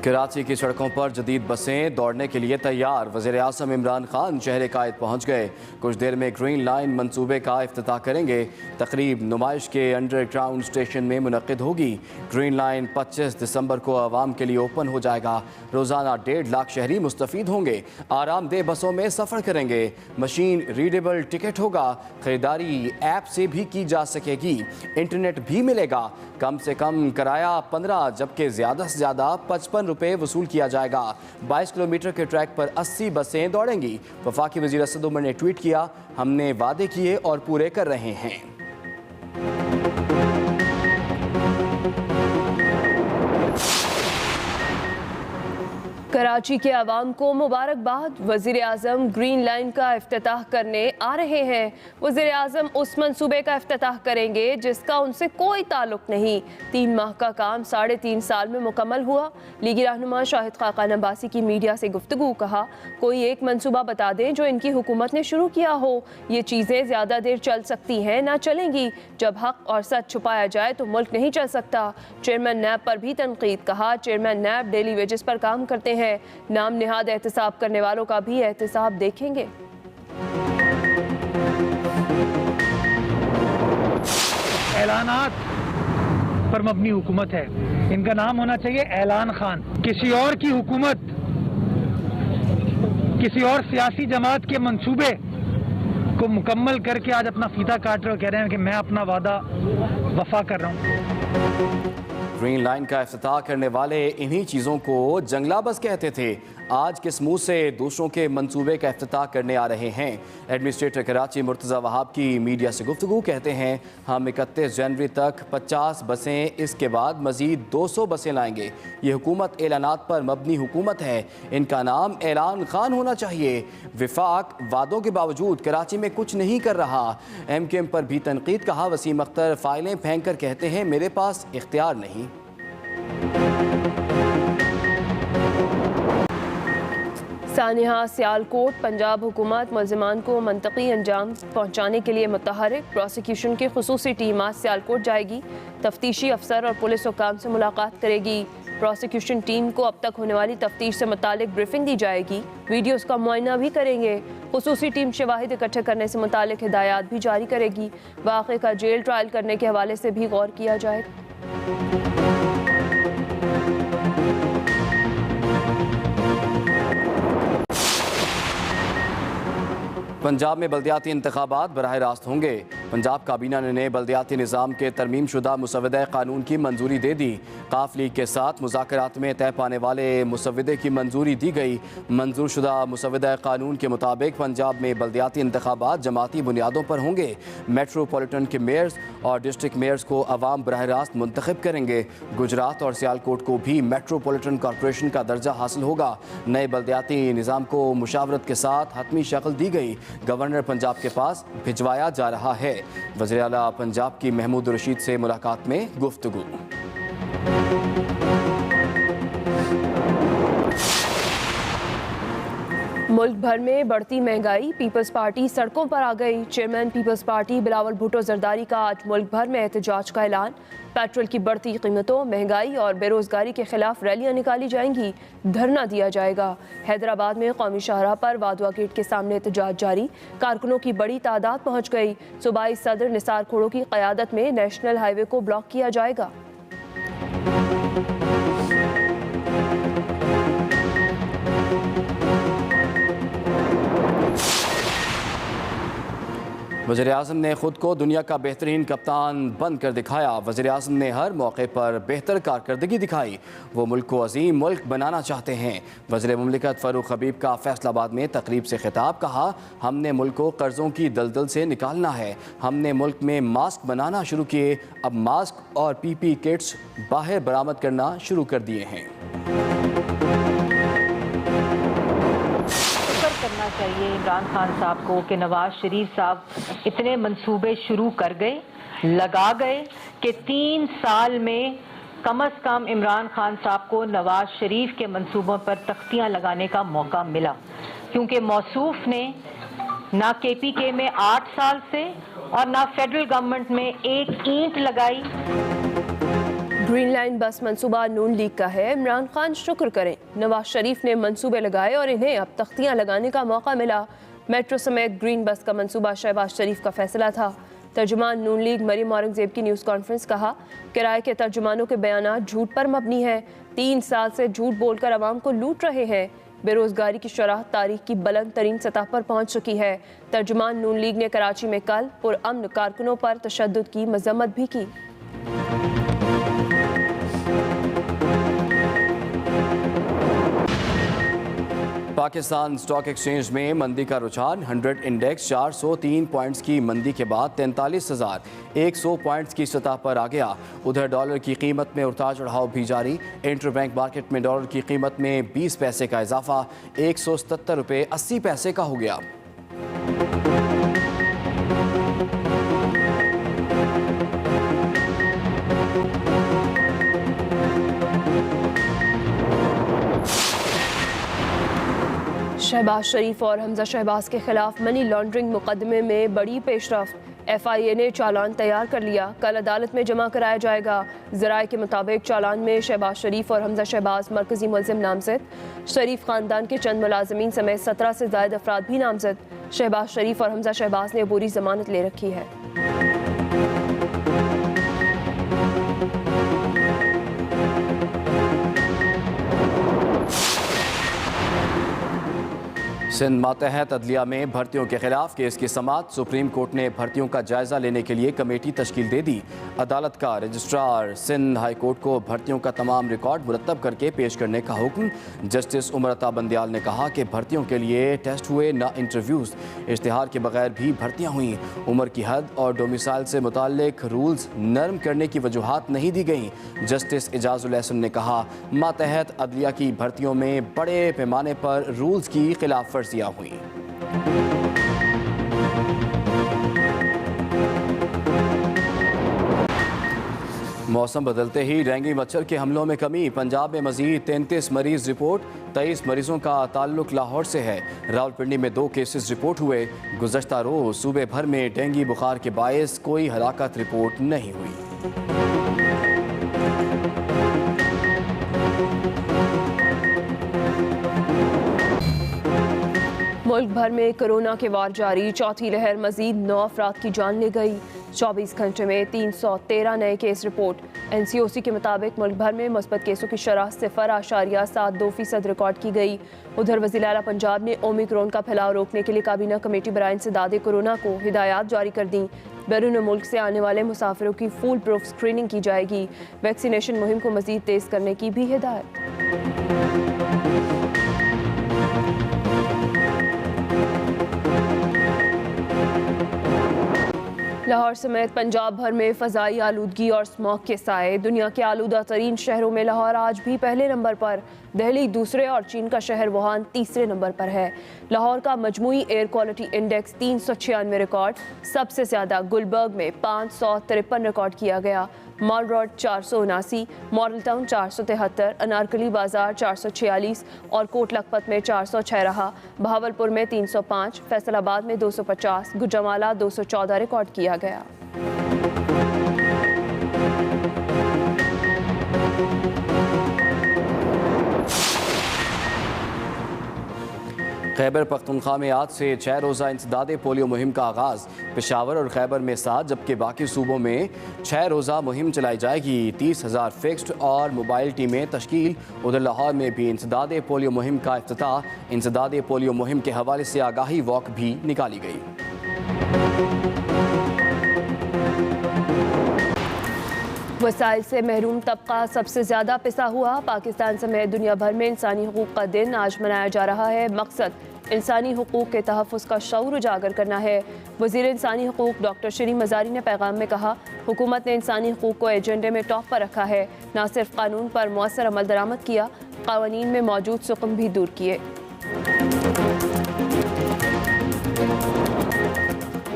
कराची की सड़कों पर जदीद बसें दौड़ने के लिए तैयार। वज़ीर-ए-आज़म इमरान खान शहर कायद पहुँच गए। कुछ देर में ग्रीन लाइन मंसूबे का इफ्तिताह करेंगे। तकरीब नुमाइश के अंडरग्राउंड स्टेशन में मुनक़िद होगी। ग्रीन लाइन 25 दिसंबर को आवाम के लिए ओपन हो जाएगा। रोज़ाना 1.5 लाख शहरी मुस्तफ़ीद होंगे। आरामदेह बसों में सफ़र करेंगे। मशीन रीडेबल टिकट होगा। ख़रीदारी ऐप से भी की जा सकेगी। इंटरनेट भी मिलेगा। कम से कम किराया 15 जबकि ज़्यादा से ज़्यादा 55 रुपये वसूल किया जाएगा। 22 किलोमीटर के ट्रैक पर 80 बसें दौड़ेंगी। वफाकी वज़ीर असद उमर ने ट्वीट किया, हमने वादे किए और पूरे कर रहे हैं। कराची के अवाम को मुबारकबाद। वज़ीर आज़म ग्रीन लाइन का इफ्तिताह करने आ रहे हैं। वज़ीर आज़म उस मंसूबे का इफ्तिताह करेंगे जिसका उनसे कोई ताल्लुक नहीं। 3 माह का काम 3.5 साल में मुकम्मल हुआ। लीगी रहनुमा शाहिद खाकान अब्बासी की मीडिया से गुफ्तगू, कहा कोई एक मंसूबा बता दें जो इनकी हुकूमत ने शुरू किया हो। ये चीज़ें ज़्यादा देर चल सकती हैं ना चलेंगी। जब हक और सच छुपाया जाए तो मुल्क नहीं चल सकता। चेयरमैन नैब पर भी तनकीद, कहा चेयरमैन नैब डेली वेजेस पर काम करते हैं। नाम निहाद एहतिसाब करने वालों का भी एहतिसाब देखेंगे। ऐलानात पर मबनी हुकूमत है। इनका नाम होना चाहिए ऐलान खान। किसी और की हुकूमत, किसी और सियासी जमात के मंसूबे को मुकम्मल करके आज अपना फीता काट रहे हो, कह रहे हैं कि मैं अपना वादा वफा कर रहा हूँ। ग्रीन लाइन का इफ्तिताह करने वाले इन्हीं चीज़ों को जंगला बस कहते थे। आज किस मुँह से दूसरों के मंसूबे का इफ्तिताह करने आ रहे हैं। एडमिनिस्ट्रेटर कराची मुर्तज़ा वहाब की मीडिया से गुफ्तगू, कहते हैं हम 31 जनवरी तक 50 बसें, इसके बाद मज़ीद 200 बसें लाएंगे। ये हुकूमत ऐलानात पर मबनी हुकूमत है। इनका नाम ऐलान खान होना चाहिए। विफाक वादों के बावजूद कराची में कुछ नहीं कर रहा। MQM पर भी तनकीद, कहा वसीम अख्तर फाइलें फेंक कर कहते हैं मेरे पास इख्तियार नहीं। सानिहा सियालकोट, पंजाब हुकूमत मुल्ज़िमान को मंतकी अंजाम पहुँचाने के लिए मुतहरिक। प्रोसिक्यूशन की खुसूसी टीम आज सियालकोट जाएगी। तफ्तीशी अफसर और पुलिस हुकाम से मुलाकात करेगी। प्रोसिक्यूशन टीम को अब तक होने वाली तफ्तीश से मुतालिक ब्रीफिंग दी जाएगी। वीडियोज़ का मुआयना भी करेंगे। खुसूसी टीम शवाहिद इकट्ठे करने से मुतालिक हिदायत भी जारी करेगी। वाक़े का जेल ट्रायल करने के हवाले से भी गौर किया जाएगा। पंजाब में बल्दियाती इंतखाबात बराह रास्त होंगे। पंजाब काबीना ने बल्दियाती निज़ाम के तरमीम शुदा मुसवदा कानून की मंजूरी दे दी। काफ लीग के साथ मुज़ाकरात में तय पाने वाले मुसवदे की मंजूरी दी गई। मंजूर शुदा मुसवदा कानून के मुताबिक पंजाब में बल्दियाती इंतखाबात जमाती बुनियादों पर होंगे। मेट्रोपॉलिटन के मेयर्स और डिस्ट्रिक्ट मेयर्स को अवाम बराह रास्त मुंतखब करेंगे। गुजरात और सियालकोट को भी मेट्रोपॉलिटन कॉरपोरेशन का दर्जा हासिल होगा। नए बल्दियाती निज़ाम को मुशावरत के साथ हतमी शक्ल दी गई। गवर्नर पंजाब के पास भिजवाया जा रहा है। वज़ीर आला पंजाब की महमूद रशीद से मुलाकात में गुफ्तगू। मुल्क भर में बढ़ती महंगाई, पीपल्स पार्टी सड़कों पर आ गई। चेयरमैन पीपल्स पार्टी बिलावल भुट्टो जरदारी का आज मुल्क भर में एहतजाज का ऐलान। पेट्रोल की बढ़ती कीमतों, महंगाई और बेरोजगारी के खिलाफ रैलियां निकाली जाएंगी। धरना दिया जाएगा। हैदराबाद में कौमी शाहराह पर वाधवा गेट के सामने एहतजाज जारी। कारकुनों की बड़ी तादाद पहुंच गई। सूबाई सदर निसार खोड़ो की क़यादत में नेशनल हाईवे को ब्लॉक किया जाएगा। वज़ीर-ए-आज़म ने ख़ुद को दुनिया का बेहतरीन कप्तान बन कर दिखाया। वज़ीर-ए-आज़म ने हर मौके पर बेहतर कारकर्दगी दिखाई। वो मुल्क को अजीम मुल्क बनाना चाहते हैं। वज़ीर मुमलिकत फ़ारूक हबीब का फैसलाबाद में तकरीब से खिताब, कहा हमने मुल्क को कर्ज़ों की दलदल से निकालना है। हमने मुल्क में मास्क बनाना शुरू किए। अब मास्क और PP किट्स बाहर बरामद करना शुरू कर दिए हैं। करना चाहिए इमरान खान साहब को कि नवाज शरीफ साहब इतने मंसूबे शुरू कर गए, लगा गए कि 3 साल में कम से कम इमरान खान साहब को नवाज शरीफ के मंसूबों पर तख्तियां लगाने का मौका मिला। क्योंकि मौसूफ ने ना KPK में 8 साल से और ना फेडरल गवर्नमेंट में एक ईंट लगाई। ग्रीन लाइन बस मंसूबा नून लीग का है, इमरान खान शुक्र करें। नवाज शरीफ ने मंसूबे लगाए और इन्हें अब तख्तियां लगाने का मौका मिला। मेट्रो समेत ग्रीन बस का मंसूबा शहबाज शरीफ का फैसला था। तर्जुमान नून लीग मरीम औरंगजेब की न्यूज़ कॉन्फ्रेंस कहा, किराए के तर्जुमानों के बयान झूठ पर मबनी है। 3 साल से झूठ बोलकर अवाम को लूट रहे हैं। बेरोजगारी की शरह तारीख की बुलंद तरीन सतह पर पहुंच चुकी है। तर्जुमान नून लीग ने कराची में कल पुरअमन कारकुनों पर तशद्दुद की मजम्मत भी की। पाकिस्तान स्टॉक एक्सचेंज में मंदी का रुझान 100 इंडेक्स 403 पॉइंट्स की मंदी के बाद 43,100 पॉइंट्स की सतह पर आ गया। उधर डॉलर की कीमत में उतार चढ़ाव भी जारी। इंटरबैंक मार्केट में डॉलर की कीमत में 20 पैसे का इजाफा 177 रुपये 80 पैसे का हो गया। शहबाज शरीफ और हमजा शहबाज के खिलाफ मनी लॉन्ड्रिंग मुकदमे में बड़ी पेशरफ्त। FIA ने चालान तैयार कर लिया, कल अदालत में जमा कराया जाएगा। ज़राए के मुताबिक चालान में शहबाज शरीफ और हमजा शहबाज मरकजी मुलजिम नामजद। शरीफ खानदान के चंद मुलाजमीन समेत 17 से ज़ायद अफराद भी नामजद। शहबाज शरीफ और हमजा शहबाज ने अबूरी जमानत ले रखी है। सिंध मातहत अदलिया में भर्तियों के खिलाफ केस की समाअत। सुप्रीम कोर्ट ने भर्तियों का जायजा लेने के लिए कमेटी तश्कील दे दी। अदालत का रजिस्ट्रार सिंध हाई कोर्ट को भर्तियों का तमाम रिकॉर्ड मुरतब करके पेश करने का हुक्म। जस्टिस उमर अता बंदियाल ने कहा कि भर्तियों के लिए टेस्ट हुए, न इंटरव्यूज़। इश्तिहार के बगैर भी भर्तियाँ हुई। उम्र की हद और डोमिसाइल से मुताल्लिक रूल्स नरम करने की वजूहात नहीं दी गई। जस्टिस इजाजुल एहसन ने कहा, मातहत अदलिया की भर्तियों में बड़े पैमाने पर रूल्स की खिलाफ वर्जियाँ हुई। मौसम बदलते ही डेंगू मच्छर के हमलों में कमी। पंजाब में मजीद 33 मरीज रिपोर्ट। 23 मरीजों का ताल्लुक लाहौर से है। रावलपिंडी में 2 केसेस रिपोर्ट हुए। गुज़श्ता रोज़ सूबे भर में डेंगू बुखार के बायस कोई हलाकत रिपोर्ट नहीं हुई। मुल्क भर में कोरोना के वार जारी। चौथी लहर मजीद 9 अफराद की जान ले गई। 24 घंटे में 313 नए केस रिपोर्ट। NCOC के मुताबिक मुल्क भर में मुस्बत केसों की शरह 0.72% रिकॉर्ड की गई। उधर वज़ीर आला पंजाब ने ओमिक्रॉन का फैलाव रोकने के लिए काबीना कमेटी बराए इंसदाद कोरोना को हिदायत जारी कर दी। बैरून मुल्क से आने वाले मुसाफिरों की फुल प्रूफ स्क्रीनिंग की जाएगी। वैक्सीनेशन मुहिम को मजीद तेज़ करने की भी हिदायत। लाहौर समेत पंजाब भर में फ़ज़ाई आलूदगी और स्मॉग के साए। दुनिया के आलूदा तरीन शहरों में लाहौर आज भी पहले नंबर पर, दिल्ली दूसरे और चीन का शहर वुहान तीसरे नंबर पर है। लाहौर का मजमूई एयर क्वालिटी इंडेक्स 396 रिकॉर्ड। सबसे ज़्यादा गुलबर्ग में 553 रिकॉर्ड किया गया। Mall road 479, model town 473, Anarkali बाजार 446 और कोट लखपत में 406 रहा। बहावलपुर में 305, फैसलाबाद में 250, गुजरावाला 214 रिकॉर्ड किया गया। खैबर पख्तूनख्वा में आज से 6 रोज़ा इंसदादे पोलियो मुहिम का आगाज़। पेशावर और खैबर में 7 जबकि बाकी सूबों में 6 रोज़ा मुहिम चलाई जाएगी। 30,000 फिक्स्ड और मोबाइल टीमें तश्कील। उधर लाहौर में भी इंसदादे पोलियो मुहिम का इफ्तिताह। इंसदादे पोलियो मुहिम के हवाले से आगाही वॉक भी निकाली गई। वसाइल से महरूम तबका सबसे ज़्यादा पिसा हुआ। पाकिस्तान समेत दुनिया भर में इंसानी हुकूक का दिन आज मनाया जा रहा है। मकसद इंसानी हुकूक के तहफ़्फ़ुज़ का शऊर उजागर करना है। वज़ीर इंसानी हुकूक डॉक्टर शरीफ मज़ारी ने पैगाम में कहा, हुकूमत ने इंसानी हुकूक को एजेंडे में टॉप पर रखा है। न सिर्फ कानून पर मौसर अमल दरामद किया, क़वानीन में मौजूद सुकम भी दूर किए।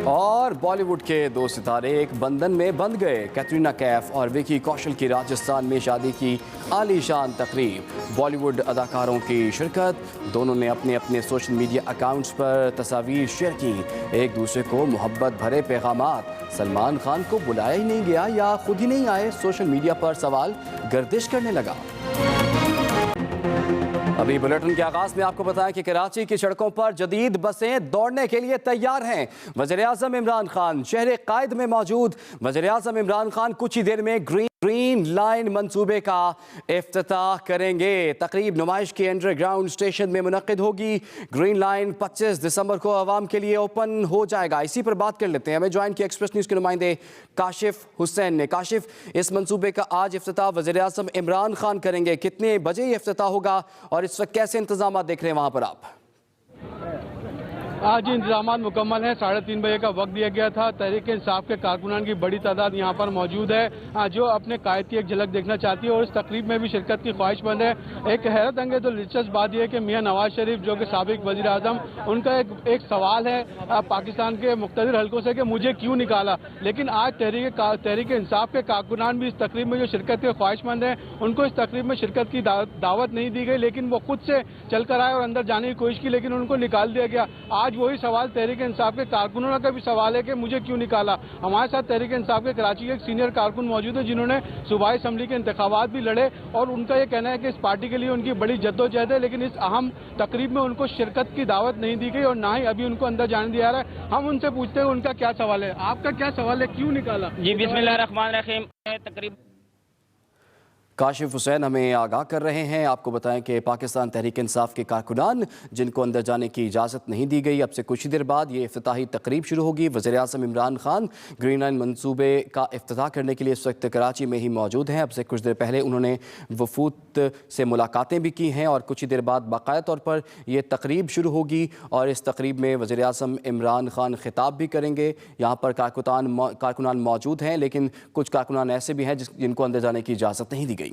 और बॉलीवुड के दो सितारे एक बंधन में बंध गए। कैटरीना कैफ और विकी कौशल की राजस्थान में शादी की आलीशान तकरीब, बॉलीवुड अदाकारों की शिरकत। दोनों ने अपने अपने सोशल मीडिया अकाउंट्स पर तस्वीर शेयर की, एक दूसरे को मोहब्बत भरे पैगामात। सलमान खान को बुलाया ही नहीं गया या खुद ही नहीं आए, सोशल मीडिया पर सवाल गर्दिश करने लगा। अभी बुलेटिन के आगाज में आपको बताएं कि कराची की सड़कों पर जदीद बसें दौड़ने के लिए तैयार हैं। वज़ीर-ए-आज़म इमरान खान शहर कायद में मौजूद। वज़ीर-ए-आज़म इमरान खान कुछ ही देर में ग्रीन लाइन मंसूबे का इफ्तिताह करेंगे। तकरीब नुमाइश के अंडरग्राउंड स्टेशन में मुनक्किद होगी। ग्रीन लाइन 25 दिसंबर को आवाम के लिए ओपन हो जाएगा। इसी पर बात कर लेते हैं, हमें ज्वाइन किया एक्सप्रेस न्यूज़ के नुमाइंदे काशिफ हुसैन ने। काशिफ, इस मंसूबे का आज इफ्तिताह वज़ीर-ए-आज़म इमरान खान करेंगे, कितने बजे ये इफ्तिताह होगा और इस वक्त कैसे इंतजाम देख रहे हैं वहाँ पर आप? आज इंतजाम मुकम्मल हैं। 3:30 बजे का वक्त दिया गया था। तहरीक इंसाफ के कारकुनान की बड़ी तादाद यहाँ पर मौजूद है जो अपने कायद की एक झलक देखना चाहती है और इस तकरीब में भी शिरकत की ख्वाहिशमंद है। एक हैरत अंगेज तो दिलचस्प बात यह है कि मियां नवाज शरीफ जो कि साबिक वज़ीर आज़म, उनका एक सवाल है पाकिस्तान के मुख्तलिफ हल्कों से कि मुझे क्यों निकाला, लेकिन आज तहरीक इंसाफ के कारकुनान भी इस तकरीब में जो शिरकत के ख्वाहिशमंद हैं उनको इस तकरीब में शिरकत की दावत नहीं दी गई, लेकिन वो खुद से चलकर आए और अंदर जाने की कोशिश की, लेकिन उनको निकाल दिया गया। आज वही सवाल तहरीक इंसाफ के कारकुनों का भी सवाल है कि मुझे क्यों निकाला। हमारे साथ तहरीक इंसाफ के कराची के एक सीनियर कारकुन मौजूद है जिन्होंने सूबाई असम्बली के इंतखाबात भी लड़े और उनका यह कहना है कि इस पार्टी के लिए उनकी बड़ी जद्दोजहद है, लेकिन इस अहम तकरीब में उनको शिरकत की दावत नहीं दी गई और ना ही अभी उनको अंदर जाने दिया रहा है। हम उनसे पूछते हैं उनका क्या सवाल है। आपका क्या सवाल है, क्यों निकाला? जी बिस्मिल्लाहिर्रहमानिर्रहीम। तकरीब काशिफ हुसैन हमें आगाह कर रहे हैं। आपको बताएं कि पाकिस्तान तहरीक इंसाफ के कारकुनान जिनको अंदर जाने की इजाज़त नहीं दी गई, अब से कुछ ही देर बाद ये इफ्तिताही तकरीब शुरू होगी। वज़ीर-ए-आज़म इमरान खान ग्रीन लाइन मंसूबे का इफ्तिताह करने के लिए इस वक्त कराची में ही मौजूद हैं। अब से कुछ देर पहले उन्होंने वफूद से मुलाकातें भी की हैं और कुछ ही देर बाद बाकायदा तौर पर ये तकरीब शुरू होगी और इस तकरीब में वज़ीर-ए-आज़म इमरान खान खिताब भी करेंगे। यहाँ पर कारकुनान मौजूद हैं, लेकिन कुछ कारकुनान ऐसे भी हैं जिनको अंदर जाने की इजाज़त नहीं दी गई।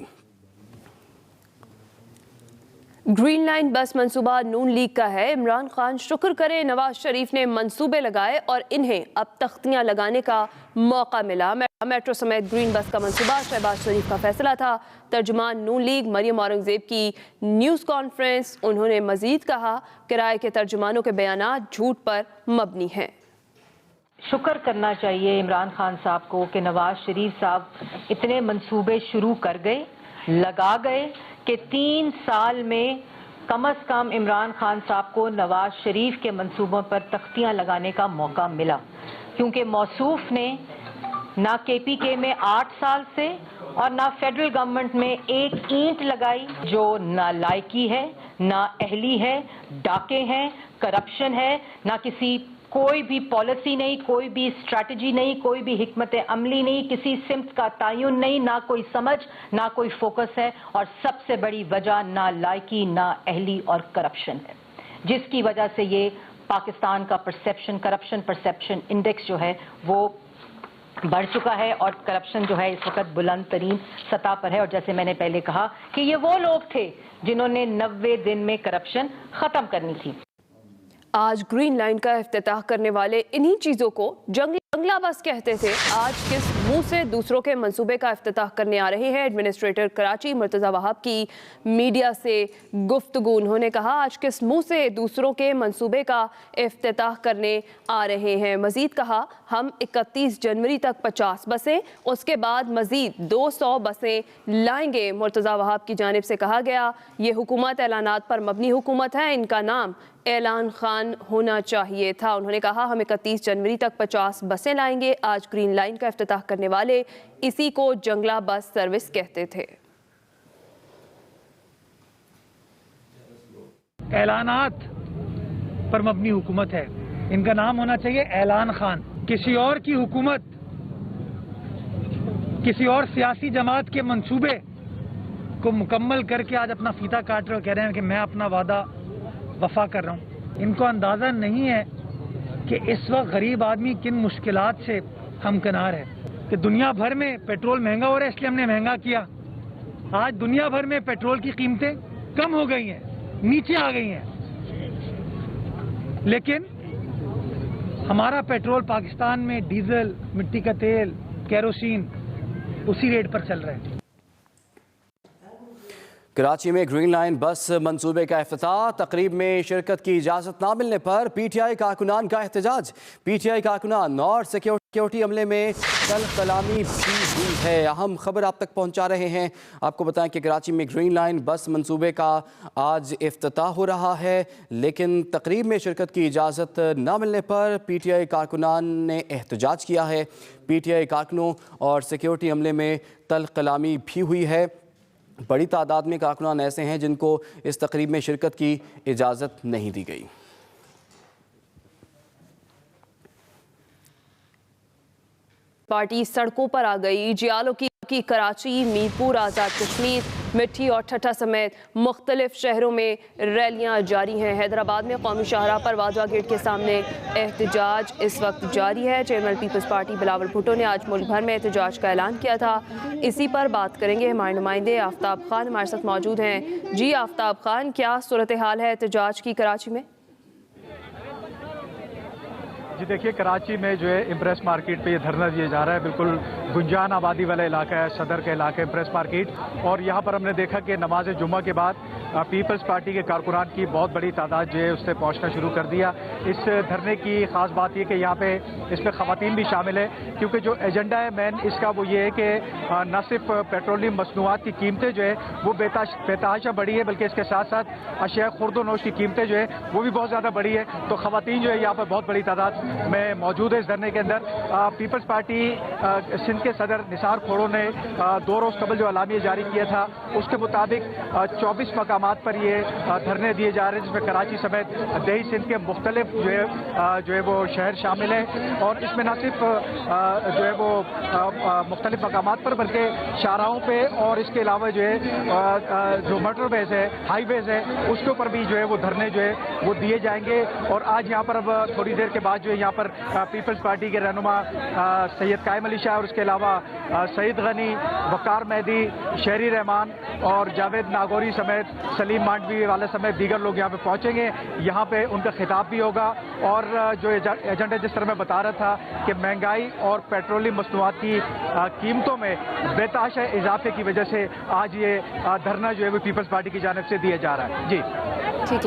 ग्रीन लाइन बस मंसूबा नून लीग का है। इमरान खान शुक्र करें नवाज शरीफ ने मंसूबे लगाए और इन्हें अब तख्तियां लगाने का मौका मिला। मेट्रो समेत ग्रीन बस का मंसूबा शहबाज शरीफ का फैसला था। तर्जुमान नून लीग मरियम औरंगजेब की न्यूज़ कॉन्फ्रेंस, उन्होंने मजीद कहा किराए के तर्जुमानों के बयानात झूठ पर मबनी हैं। शुक्र करना चाहिए इमरान खान साहब को कि नवाज शरीफ साहब इतने मंसूबे शुरू कर गए, लगा गए कि 3 साल में कम से कम इमरान खान साहब को नवाज शरीफ के मंसूबों पर तख्तियां लगाने का मौका मिला, क्योंकि मौसूफ ने ना KPK में 8 साल से और ना फेडरल गवर्नमेंट में एक ईंट लगाई। जो ना लायकी है, ना अहली है, डाके हैं, करप्शन है, ना किसी कोई भी पॉलिसी नहीं, कोई भी स्ट्रैटेजी नहीं, कोई भी हिकमत अमली नहीं, किसी सिमत का तायुन नहीं, ना कोई समझ, ना कोई फोकस है और सबसे बड़ी वजह ना लायकी, ना अहली और करप्शन है, जिसकी वजह से ये पाकिस्तान का करप्शन परसेप्शन इंडेक्स जो है वो बढ़ चुका है और करप्शन जो है इस वक्त बुलंद तरीन सतह पर है। और जैसे मैंने पहले कहा कि ये वो लोग थे जिन्होंने 90 दिन में करप्शन खत्म करनी थी। आज ग्रीन लाइन का इफ्तिताह करने वाले इन्हीं चीज़ों को जंगला बस कहते थे। आज किस मुंह से दूसरों के मंसूबे का इफ्तिताह करने आ रहे हैं एडमिनिस्ट्रेटर कराची मुर्तज़ा वहाब की मीडिया से गुफ्तगू। उन्होंने कहा आज किस मुंह से दूसरों के मंसूबे का इफ्तिताह करने आ रहे हैं। मज़ीद कहा हम 31 जनवरी तक 50 बसें, उसके बाद मज़ीद 200 बसें लाएंगे। मुर्तज़ा वहाब की जानिब से कहा गया ये हुकूमत ऐलानात पर मबनी हुकूमत है, इनका नाम ऐलान खान होना चाहिए था। उन्होंने कहा हम 31 जनवरी तक 50 बसें लाएंगे। आज ग्रीन लाइन का इफ्तिताह करने वाले इसी को जंगला बस सर्विस कहते थे। ऐलानात पर मबनी हुकूमत है, इनका नाम होना चाहिए ऐलान खान। किसी और की हुकूमत, किसी और सियासी जमात के मंसूबे को मुकम्मल करके आज अपना फीता काट रहे हो, कह रहे हैं कि मैं अपना वादा वफा कर रहा हूँ। इनको अंदाज़ा नहीं है कि इस वक्त गरीब आदमी किन मुश्किलात से हमकिनार है कि दुनिया भर में पेट्रोल महंगा हो रहा है, इसलिए हमने महंगा किया। आज दुनिया भर में पेट्रोल की कीमतें कम हो गई हैं, नीचे आ गई हैं, लेकिन हमारा पेट्रोल पाकिस्तान में डीजल, मिट्टी का तेल, केरोसिन उसी रेट पर चल रहा है। कराची में ग्रीन लाइन बस मंसूबे का इफ्तिताह, तकरीब में शिरकत की इजाज़त ना मिलने पर पीटीआई कारकुनान का एहतजाज। पीटीआई कारकुनान और सिक्योरिटी अमले में कल कलामी भी हुई है। अहम खबर आप तक पहुंचा रहे हैं। आपको बताएं कि कराची में ग्रीन लाइन बस मंसूबे का आज इफ्तिताह हो रहा है, लेकिन तकरीब में शिरकत की इजाज़त ना मिलने पर पीटीआई कारकुनान ने एहतजाज किया है। पीटीआई कारकुनों और सिक्योरिटी अमले में तल कलामी भी हुई है। बड़ी तादाद में कारकुनान ऐसे हैं जिनको इस तकरीब में शिरकत की इजाज़त नहीं दी गई। पार्टी सड़कों पर आ गई। जियालो की कराची, मीरपुर, आज़ाद कश्मीर, मिट्टी और ठट्ठा समेत मुख्तलिफ शहरों में रैलियां जारी हैं। हैदराबाद में कौमी शाहराह पर वादवा गेट के सामने एहतजाज इस वक्त जारी है। चेयरमैन पीपल्स पार्टी बिलावल भुट्टो ने आज मुल्क भर में एहतजाज का ऐलान किया था। इसी पर बात करेंगे। हमारे नुमाइंदे आफ्ताब खान हमारे साथ मौजूद हैं। जी आफ्ताब खान, क्या सूरत हाल है एहतजाज की कराची में? जी देखिए, कराची में जो है इम्प्रेस मार्केट पे ये धरना दिया जा रहा है। बिल्कुल गुंजान आबादी वाला इलाका है, सदर का इलाका इम्प्रेस मार्केट। और यहाँ पर हमने देखा कि नमाज जुम्मा के बाद पीपल्स पार्टी के कारकुनान की बहुत बड़ी तादाद जो है उससे पहुँचना शुरू कर दिया। इस धरने की ख़ास बात यह कि यहाँ पे इसमें ख़वातीन भी शामिल है, क्योंकि जो एजेंडा है मेन इसका वो ये है कि न सिर्फ पेट्रोलियम मसनूआत की कीमतें जो है वो बेतहाशा बढ़ी है, बल्कि इसके साथ साथ अशिया खुर्द-ओ-नोश की कीमतें जो है वो भी बहुत ज़्यादा बढ़ी है। तो ख़वातीन जो है यहाँ पर बहुत बड़ी तादाद में मौजूद है इस धरने के अंदर। पीपल्स पार्टी सिंध के सदर निसार खोड़ो ने 2 रोज़ कबल जो अलामिया जारी किया था उसके मुताबिक 24 मकामात पर ये धरने दिए जा रहे हैं, जिसमें कराची समेत दही सिंध के मुख्तलिफ जो है वो शहर शामिल है। और इसमें न सिर्फ जो है वो मुख्तलिफ मकामात पर बल्कि शाहराहों पे और इसके अलावा जो है जो मोटरवेज है, हाईवेज है, उसके ऊपर भी जो है वो धरने जो है वो दिए जाएंगे। और आज यहाँ पर अब थोड़ी देर के बाद जो है यहाँ पर पीपल्स पार्टी के रहनुमा सैयद कायम अली शाह और उसके अलावा सईद गनी, वकार मेहदी, शहरी रहमान और जावेद नागौरी समेत सलीम मांडवी वाले समेत दीगर लोग यहाँ पे पहुँचेंगे। यहाँ पे उनका खिताब भी होगा। और जो एजेंडा जिस तरह मैं बता रहा था कि महंगाई और पेट्रोलियम मसनूआत की कीमतों में बेतहाशा इजाफे की वजह से आज ये धरना जो है वो पीपल्स पार्टी की जानिब से दिया जा रहा है। जी ठीक है।